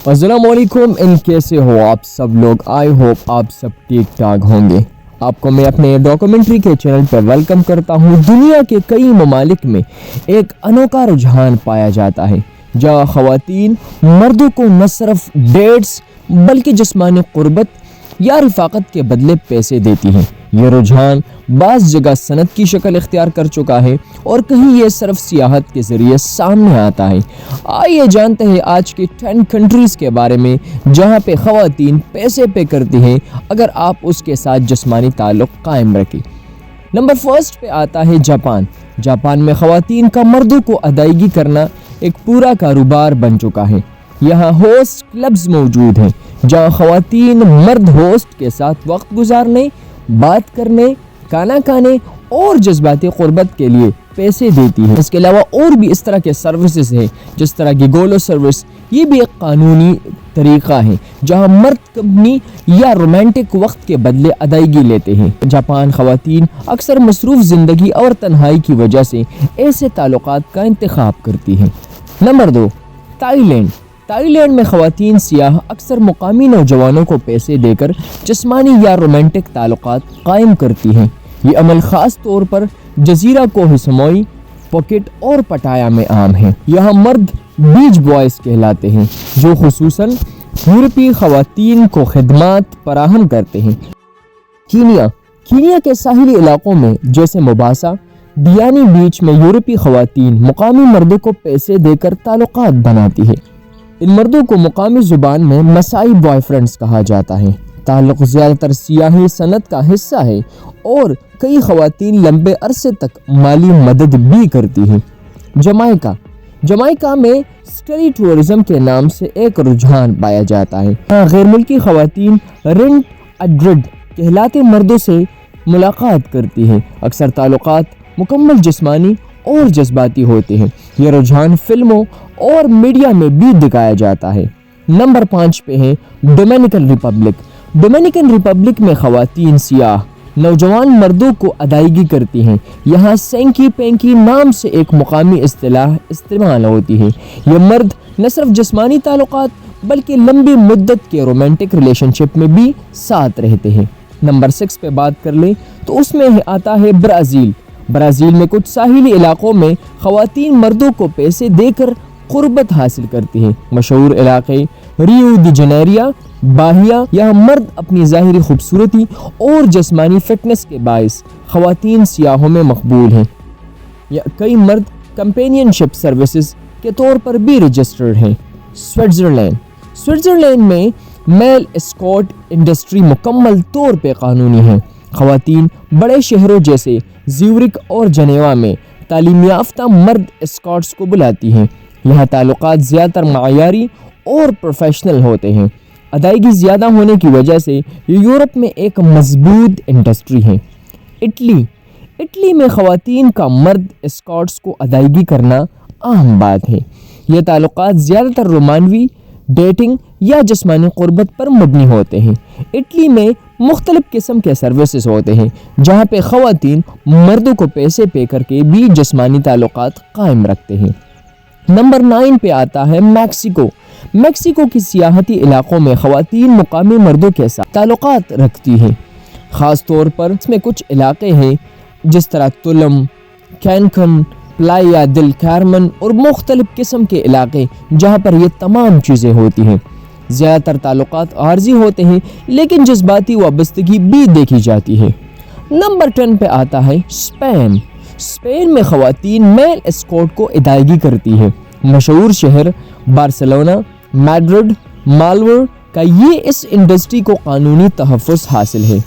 अस्सलाम वालेकुम। कैसे हो आप सब लोग? आई होप आप सब ठीक ठाक होंगे। आपको मैं अपने डॉक्यूमेंट्री के चैनल पर वेलकम करता हूँ। दुनिया के कई ममालिक में एक अनोखा रुझान पाया जाता है जहाँ ख़वातीन मर्दों को न सिर्फ डेट्स बल्कि जिस्मानी क़ुर्बत या रफ़ाक़त के बदले पैसे देती हैं। ये रुझान बाज़ जगह सनत की शक्ल इख्तियार कर चुका है और कहीं ये सिर्फ सियाहत के ज़रिए सामने आता है। आइए जानते हैं आज के 10 कंट्रीज़ के बारे में जहाँ पे ख़वातीन पैसे पे करती हैं अगर आप उसके साथ जिस्मानी ताल्लुक़ कायम रखें। नंबर फर्स्ट पे आता है जापान। जापान में ख़वातीन का मर्दों को अदायगी करना एक पूरा कारोबार बन चुका है। यहाँ होस्ट क्लब्स मौजूद हैं जहाँ ख़वातीन मर्द होस्ट के साथ वक्त गुजारने, बात करने, खाना खाने और जज्बाती क़ुर्बत के लिए पैसे देती है। इसके अलावा और भी इस तरह के सर्विसेज हैं जिस तरह की गोलो सर्विस। ये भी एक कानूनी तरीक़ा है जहाँ मर्द कंपनी या रोमांटिक वक्त के बदले अदायगी लेते हैं। जापान ख़वातीन अक्सर मसरूफ़ ज़िंदगी और तन्हाई की वजह से ऐसे ताल्लुक़ात का इंतख़ाब करती हैं। Number 2, Thailand. थाईलैंड में ख़वातीन सियाह अक्सर मुकामी नौजवानों को पैसे देकर जिस्मानी या रोमांटिक ताल्लुक़ात कायम करती हैं। ये अमल ख़ास तौर पर जज़ीरा कोह समोई, पॉकेट और पटाया में आम है। यहाँ मर्द बीच बॉयज़ कहलाते हैं जो खुसूसन यूरोपीय ख़वातीन को खिदमात फराहम करते हैं। कीनिया के साहिली इलाक़ों में जैसे मोबासा, डियानी बीच में यूरोपीय ख़वातीन मुकामी मर्दों को पैसे देकर ताल्लुक़ात बनाती है। इन मर्दों को मुकामी ज़ुबान में मसाई बॉयफ्रेंड्स कहा जाता है। ताल्लुक़ ज़्यादातर सियाही सनत का हिस्सा है और कई ख़वातीन लंबे अरसे तक माली मदद भी करती हैं। जमाइका में स्टडी टूरिज़म के नाम से एक रुझान पाया जाता है। गैर मुल्की ख़वातीन रेंट अड्रेड कहलाते मर्दों से मुलाकात करती हैं। अक्सर ताल्लुक़ात मुकम्मल जिस्मानी और जज्बाती होते हैं। ये रुझान फिल्मों और मीडिया में भी दिखाया जाता है। नंबर 5 पे है डोमिनिकन रिपब्लिक। डोमिनिकन रिपब्लिक में ख़वातीन सियाह नौजवान मर्दों को अदायगी करती हैं। यहाँ सेंकी पेंकी नाम से एक मुकामी इस्तिलाह इस्तेमाल होती है। ये मर्द न सिर्फ जिस्मानी ताल्लुक़ात बल्कि लंबी मुद्दत के रोमांटिक रिलेशनशिप में भी साथ रहते हैं। नंबर 6 पे बात कर लें तो उसमें आता है ब्राज़ील में कुछ साहिली इलाक़ों में ख़वातीन मर्दों को पैसे देकर क़ुर्बत हासिल करती हैं। मशहूर इलाक़े रियो डी जनेरियो, बाहिया, यहाँ मर्द अपनी ज़ाहिरी खूबसूरती और जिस्मानी फ़िटनेस के बाइस ख़वातीन सियाहों में मकबूल हैं। या कई मर्द कंपेनियनशिप सर्विसेज के तौर पर भी रजिस्टर्ड हैं। स्विट्ज़रलैंड में मेल एस्कॉर्ट इंडस्ट्री मुकम्मल तौर पर कानूनी है। ख़वातीन बड़े शहरों जैसे ज़्यूरिख और जनेवा में तालीम याफ्ता मर्द एस्कॉर्ट्स को बुलाती हैं। यहाँ ताल्लुक़ात ज़्यादातर मायारी और प्रोफेशनल होते हैं। अदायगी ज़्यादा होने की वजह से यूरोप में एक मजबूत इंडस्ट्री है। इटली में ख़वातीन का मर्द एस्कॉर्ट्स को अदायगी करना आम बात है। ये ताल्लुक़ात ज़्यादातर रोमानवी, डेटिंग या जिस्मानी क़ुर्बत पर मबनी होते हैं। इटली में मुख्तलिफ़ किस्म के सर्विसेज होते हैं जहाँ पे ख़वातीन मर्दों को पैसे पे करके भी जिस्मानी ताल्लुक़ात कायम रखते हैं। नंबर 9 पे आता है मैक्सिको की सियाहती इलाक़ों में ख़वातीन मुकामी मर्दों के साथ ताल्लुक़ात रखती हैं। ख़ास तौर पर इसमें कुछ इलाक़े हैं जिस तरह तुलम, कैनकन, प्लाया दिल कार्मेन और मुख्तलिफ़ किस्म के इलाक़े जहाँ पर ये तमाम चीज़ें होती हैं। ज़्यादातर ताल्लुक़ात आर्जी होते हैं लेकिन जज्बाती वाबस्तगी भी देखी जाती है। नंबर 10 पे आता है स्पेन में ख़वातीन मेल एस्कॉर्ट को अदायगी करती है। मशहूर शहर बार्सिलोना, मैड्रिड, मालवर का ये इस इंडस्ट्री को कानूनी तहफ़्फ़ुज़ हासिल है।